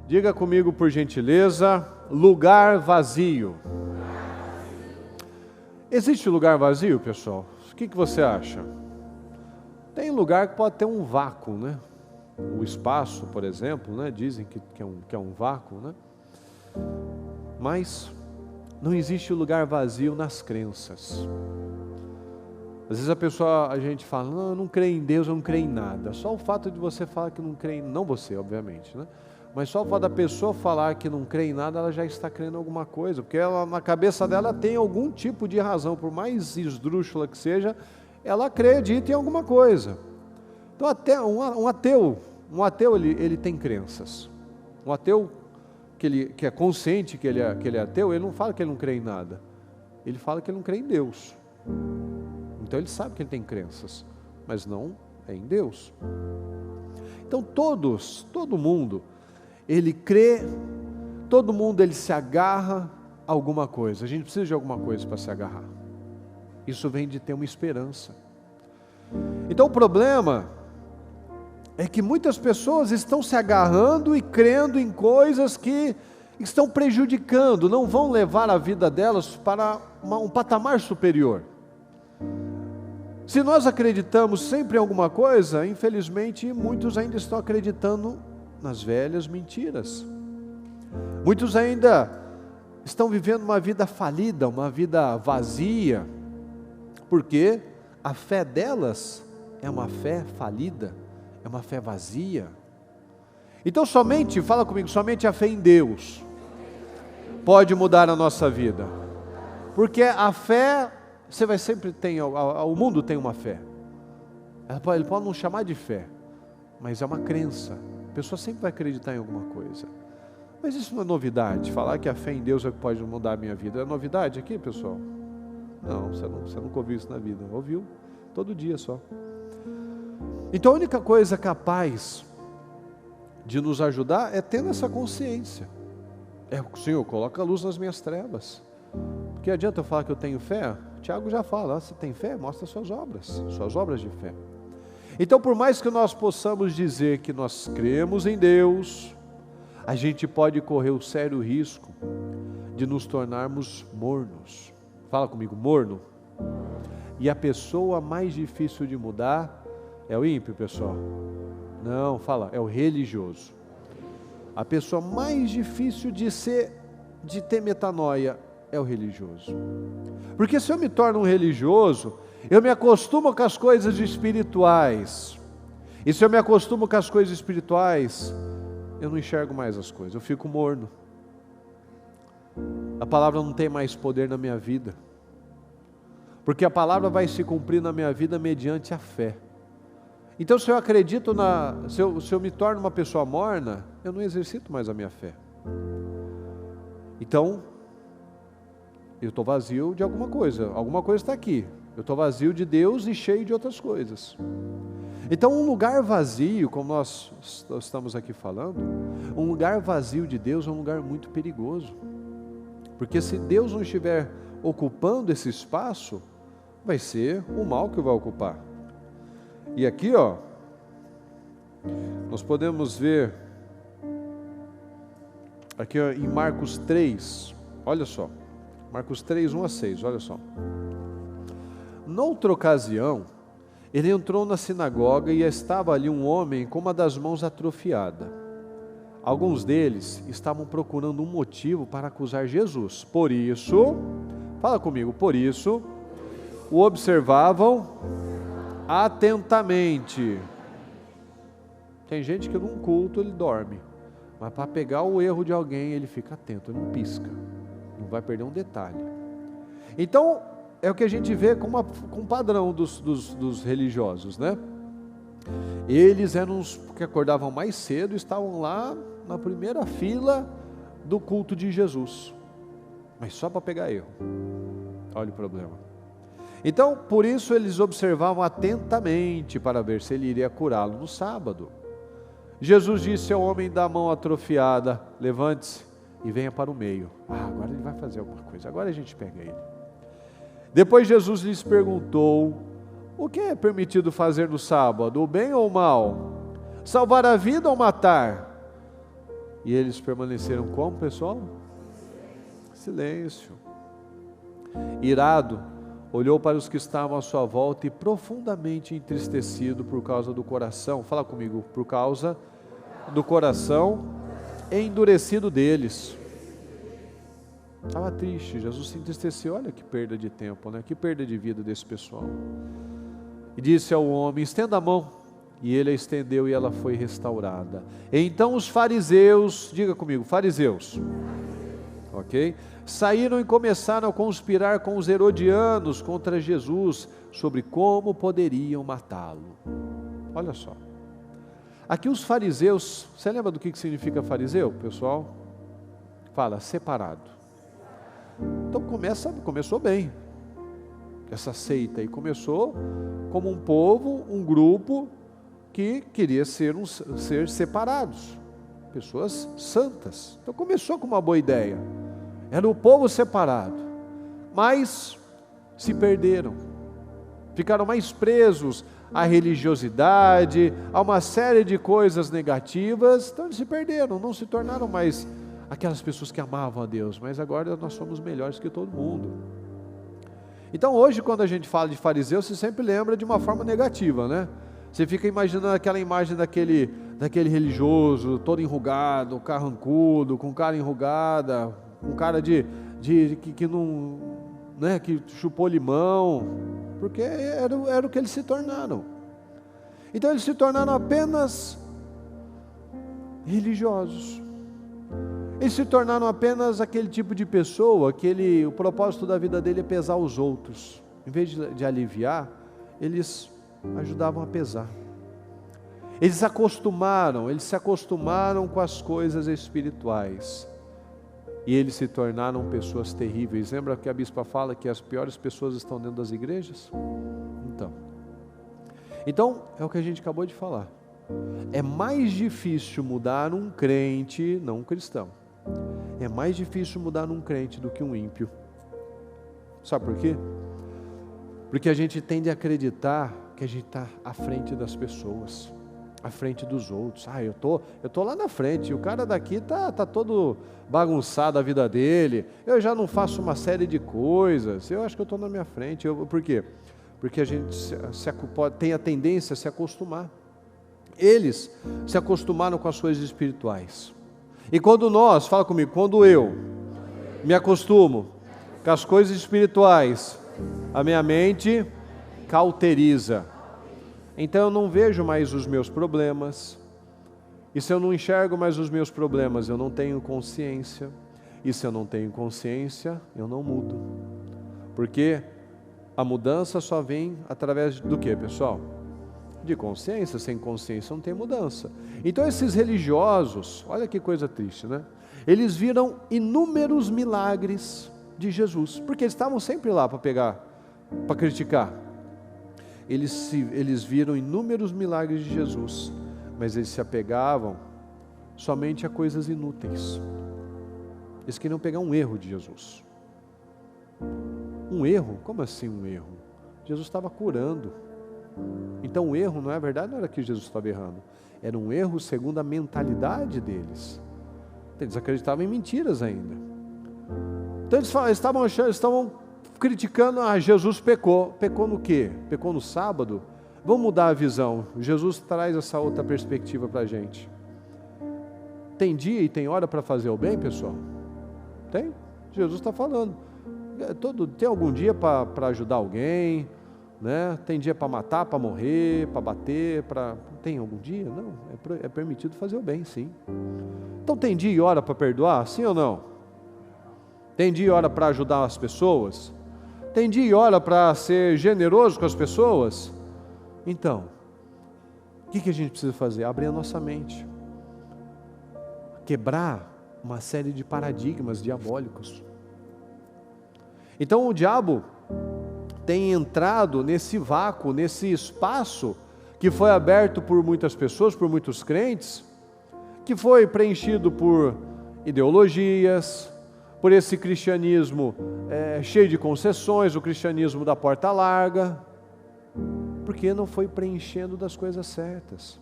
Diga comigo, por gentileza, lugar vazio. Existe lugar vazio, pessoal? O que você acha? Tem lugar que pode ter um vácuo, né? O espaço, por exemplo, né? Dizem que é um vácuo, né? Mas não existe lugar vazio nas crenças. Às vezes a gente fala, não, eu não creio em Deus, eu não creio em nada. Só o fato de você falar que não crê em, não você, obviamente, né? Mas só o fato da pessoa falar que não crê em nada, ela já está crendo em alguma coisa, porque ela, na cabeça dela tem algum tipo de razão, por mais esdrúxula que seja, ela acredita em alguma coisa. Então até um ateu ele tem crenças. Um ateu que é consciente que ele é ateu, ele não fala que ele não crê em nada, ele fala que ele não crê em Deus. Então ele sabe que ele tem crenças, mas não é em Deus. Então todo mundo, ele crê, todo mundo ele se agarra a alguma coisa. A gente precisa de alguma coisa para se agarrar. Isso vem de ter uma esperança. Então o problema é que muitas pessoas estão se agarrando e crendo em coisas que estão prejudicando, não vão levar a vida delas para um patamar superior. Se nós acreditamos sempre em alguma coisa, infelizmente muitos ainda estão acreditando nas velhas mentiras. Muitos ainda estão vivendo uma vida falida, uma vida vazia, porque a fé delas é uma fé falida, é uma fé vazia. Então fala comigo, somente a fé em Deus pode mudar a nossa vida. Porque a fé, você vai sempre ter, o mundo tem uma fé. Ele pode não chamar de fé, mas é uma crença. A pessoa sempre vai acreditar em alguma coisa. Mas isso não é novidade. Falar que a fé em Deus é o que pode mudar a minha vida. É novidade aqui, pessoal? Não, você nunca ouviu isso na vida. Ouviu? Todo dia só. Então a única coisa capaz de nos ajudar é ter essa consciência. Senhor, coloca a luz nas minhas trevas. Porque adianta eu falar que eu tenho fé? Tiago já fala, você tem fé? Mostra suas obras de fé. Então, por mais que nós possamos dizer que nós cremos em Deus, a gente pode correr o sério risco de nos tornarmos mornos. Fala comigo, morno. E a pessoa mais difícil de mudar é o ímpio, pessoal. Não, fala, é o religioso. A pessoa mais difícil de ter metanoia é o religioso. Porque se eu me torno um religioso, eu me acostumo com as coisas espirituais. E se eu me acostumo com as coisas espirituais, eu não enxergo mais as coisas, eu fico morno. A palavra não tem mais poder na minha vida. Porque a palavra vai se cumprir na minha vida mediante a fé. Então se eu acredito se eu me torno uma pessoa morna, eu não exercito mais a minha fé. Então, eu estou vazio de alguma coisa está aqui. Eu estou vazio de Deus e cheio de outras coisas. Então um lugar vazio, como nós estamos aqui falando, um lugar vazio de Deus é um lugar muito perigoso. Porque se Deus não estiver ocupando esse espaço, vai ser o mal que vai ocupar. E aqui, nós podemos ver, aqui em Marcos 3, olha só, Marcos 3, 1-6, olha só. Noutra ocasião, ele entrou na sinagoga e estava ali um homem com uma das mãos atrofiada. Alguns deles estavam procurando um motivo para acusar Jesus. Por isso, fala comigo, por isso, o observavam atentamente. Tem gente que num culto ele dorme, mas para pegar o erro de alguém ele fica atento, ele não pisca, não vai perder um detalhe. Então é o que a gente vê com um padrão dos religiosos, né? Eles eram os que acordavam mais cedo e estavam lá na primeira fila do culto de Jesus, mas só para pegar erro. Olha o problema. Então, por isso eles observavam atentamente para ver se ele iria curá-lo no sábado. Jesus disse ao homem da mão atrofiada: levante-se e venha para o meio. Agora ele vai fazer alguma coisa, agora a gente pega ele. Depois Jesus lhes perguntou: o que é permitido fazer no sábado, o bem ou o mal? Salvar a vida ou matar? E eles permaneceram como, pessoal? Silêncio. Irado, olhou para os que estavam à sua volta e profundamente entristecido por causa do coração, fala comigo, por causa do coração endurecido deles. Estava triste, Jesus se entristeceu, olha que perda de tempo, né? Que perda de vida desse pessoal. E disse ao homem, estenda a mão. E ele a estendeu e ela foi restaurada. Então os fariseus, diga comigo, fariseus, ok? Saíram e começaram a conspirar com os herodianos contra Jesus, sobre como poderiam matá-lo. Olha só. Aqui os fariseus, você lembra do que significa fariseu, pessoal? Fala, separado. Então começou bem. Essa seita aí começou como um povo, um grupo que queria ser separados, pessoas santas. Então começou com uma boa ideia. Era o povo separado, mas se perderam, ficaram mais presos à religiosidade, a uma série de coisas negativas, então eles se perderam, não se tornaram mais aquelas pessoas que amavam a Deus, mas agora nós somos melhores que todo mundo. Então hoje quando a gente fala de fariseu, você sempre lembra de uma forma negativa, né? Você fica imaginando aquela imagem daquele religioso, todo enrugado, carrancudo, com cara enrugada, um cara que não, né, que chupou limão, porque era o que eles se tornaram. Então eles se tornaram apenas religiosos. Eles se tornaram apenas aquele tipo de pessoa que o propósito da vida dele é pesar os outros. Em vez de aliviar, eles ajudavam a pesar. Eles se acostumaram com as coisas espirituais. E eles se tornaram pessoas terríveis. Lembra que a bispa fala que as piores pessoas estão dentro das igrejas? Então, é o que a gente acabou de falar. É mais difícil mudar um crente, não um cristão. É mais difícil mudar um crente do que um ímpio. Sabe por quê? Porque a gente tende a acreditar que a gente está à frente das pessoas, à frente dos outros. Eu tô lá na frente, o cara daqui tá todo bagunçado a vida dele, eu já não faço uma série de coisas, eu acho que eu estou na minha frente. Por quê? Porque a gente tem a tendência a se acostumar. Eles se acostumaram com as coisas espirituais. E quando fala comigo, quando eu me acostumo com as coisas espirituais, a minha mente cauteriza. Então eu não vejo mais os meus problemas. E se eu não enxergo mais os meus problemas, eu não tenho consciência. E se eu não tenho consciência, eu não mudo. Porque a mudança só vem através do que, pessoal? De consciência. Sem consciência não tem mudança. Então esses religiosos, olha que coisa triste, né? Eles viram inúmeros milagres de Jesus, porque eles estavam sempre lá para criticar. Eles viram inúmeros milagres de Jesus, mas eles se apegavam somente a coisas inúteis. Eles queriam pegar um erro de Jesus. Um erro? Como assim um erro? Jesus estava curando. Então o erro, não é verdade, não era que Jesus estava errando. Era um erro segundo a mentalidade deles. Eles acreditavam em mentiras ainda. Então eles estavam criticando, Jesus pecou. Pecou no quê? Pecou no sábado? Vamos mudar a visão. Jesus traz essa outra perspectiva para a gente. Tem dia e tem hora para fazer o bem, pessoal? Tem? Jesus está falando. Tem algum dia para ajudar alguém, né? Tem dia para matar, para morrer, para bater, tem algum dia? Não, é permitido fazer o bem, sim. Então tem dia e hora para perdoar, sim ou não? Tem dia e hora para ajudar as pessoas? Tem dia e hora para ser generoso com as pessoas? Então, o que a gente precisa fazer? Abrir a nossa mente, quebrar uma série de paradigmas diabólicos. Então o diabo tem entrado nesse vácuo, nesse espaço que foi aberto por muitas pessoas, por muitos crentes, que foi preenchido por ideologias, por esse cristianismo cheio de concessões, o cristianismo da porta larga, porque não foi preenchendo das coisas certas.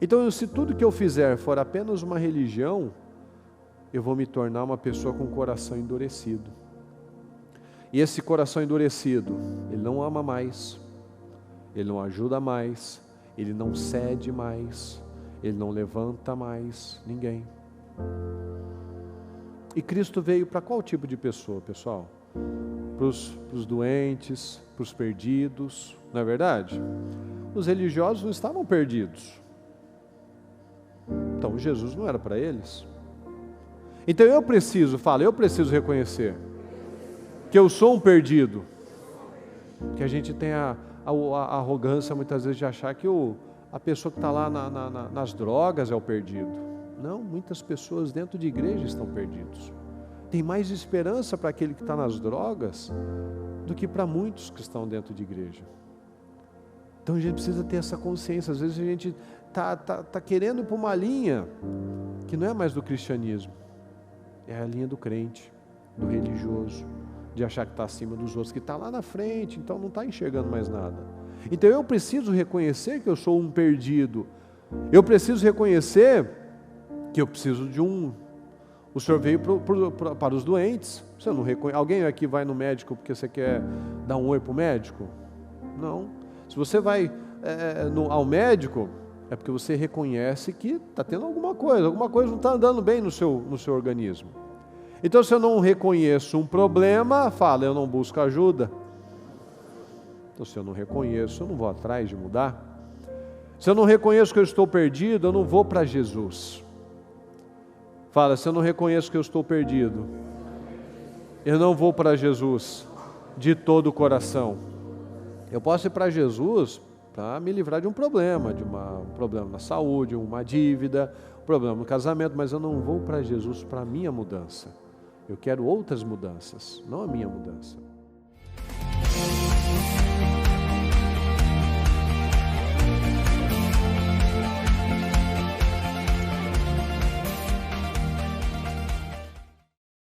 Então, se tudo que eu fizer for apenas uma religião, eu vou me tornar uma pessoa com o coração endurecido. E esse coração endurecido, ele não ama mais, ele não ajuda mais, ele não cede mais, ele não levanta mais ninguém. E Cristo veio para qual tipo de pessoa, pessoal? Para os doentes, para os perdidos, não é verdade? Os religiosos não estavam perdidos. Então Jesus não era para eles. Então eu preciso reconhecer que eu sou um perdido. Que a gente tem a arrogância muitas vezes de achar que a pessoa que está lá nas drogas é o perdido. Não, muitas pessoas dentro de igreja estão perdidos. Tem mais esperança para aquele que está nas drogas do que para muitos que estão dentro de igreja. Então a gente precisa ter essa consciência. Às vezes a gente está querendo ir para uma linha que não é mais do cristianismo. É a linha do crente, do religioso, de achar que está acima dos outros, que está lá na frente, então não está enxergando mais nada. Então eu preciso reconhecer que eu sou um perdido. Eu preciso reconhecer que eu preciso de O Senhor veio para os doentes. Você não Alguém aqui vai no médico porque você quer dar um oi para o médico? Não. Se você vai ao médico, é porque você reconhece que está tendo alguma coisa não está andando bem no seu organismo. Então, se eu não reconheço um problema, eu não busco ajuda. Então, se eu não reconheço, eu não vou atrás de mudar. Se eu não reconheço que eu estou perdido, eu não vou para Jesus. Se eu não reconheço que eu estou perdido, eu não vou para Jesus de todo o coração. Eu posso ir para Jesus para me livrar de um problema, um problema na saúde, uma dívida, um problema no casamento, mas eu não vou para Jesus para a minha mudança. Eu quero outras mudanças, não a minha mudança.